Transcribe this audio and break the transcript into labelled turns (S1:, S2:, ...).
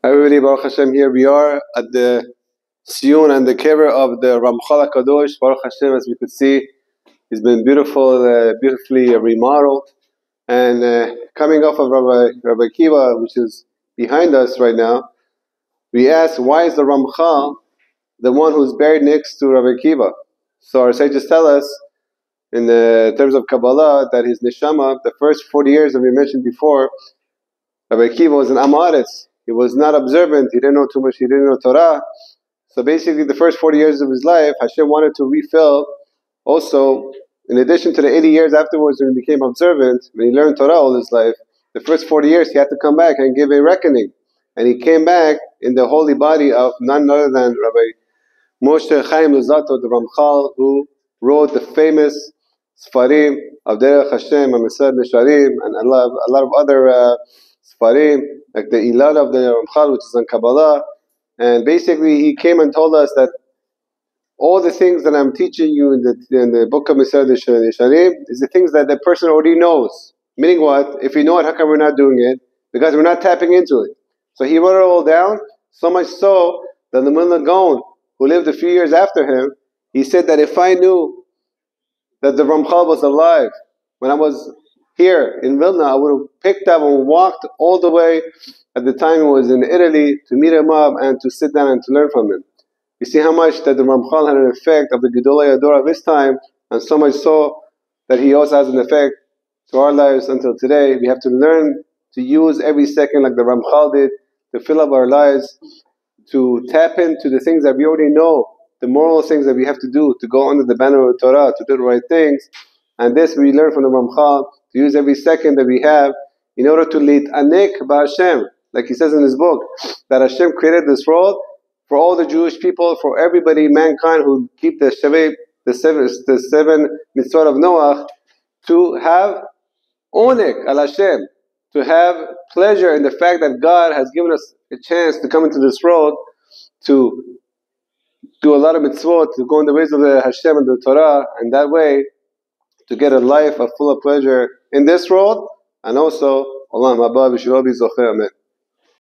S1: Hi everybody, Baruch Hashem, here we are at the Shiur and the Kever of the Ramhal HaKadosh. Baruch Hashem, as we could see, he's been beautifully remodeled. And coming off of Rabbi Kiva, which is behind us right now, we asked, why is the Ramhal the one who's buried next to Rabbi Kiva? So our sages tell us, in the terms of Kabbalah, that his Neshama, the first 40 years that we mentioned before, Rabbi Kiva was an Amaretz. He was not observant, he didn't know too much, he didn't know Torah. So basically the first 40 years of his life, Hashem wanted to refill also, in addition to the 80 years afterwards when he became observant, when he learned Torah all his life, the first 40 years he had to come back and give a reckoning. And he came back in the holy body of none other than Rabbi Moshe Chaim Luzzatto, the Ramchal, who wrote the famous Sfarim of Derech Hashem and Mesad Nesharim and a lot of other Sfarim, like the Ilad of the Ramchal, which is on Kabbalah. And basically he came and told us that all the things that I'm teaching you in the book of Mesad Nesharim is the things that the person already knows. Meaning what? If we know it, how come we're not doing it? Because we're not tapping into it. So he wrote it all down, so much so that the Mullah Gaon, who lived a few years after him, he said that if I knew that the Ramchal was alive when I was here in Vilna, I would have picked up and walked all the way, at the time it was in Italy, to meet him up and to sit down and to learn from him. You see how much that the Ramchal had an effect of the Gedolei Ador of his time, and so much so that he also has an effect to our lives until today. We have to learn to use every second like the Ramchal did, to fill up our lives, to tap into the things that we already know, the moral things that we have to do to go under the banner of Torah, to do the right things. And this we learn from the Ramchal, to use every second that we have in order to lead anek ba'Hashem, like he says in his book, that Hashem created this world for all the Jewish people, for everybody, mankind who keep the seven mitzvot of Noach, to have onek al Hashem, to have pleasure in the fact that God has given us a chance to come into this world, to do a lot of mitzvot, to go in the ways of the Hashem and the Torah, and that way to get a life full of pleasure in this world, and also Olam Haba V'Shelo B'Zocher. Amen.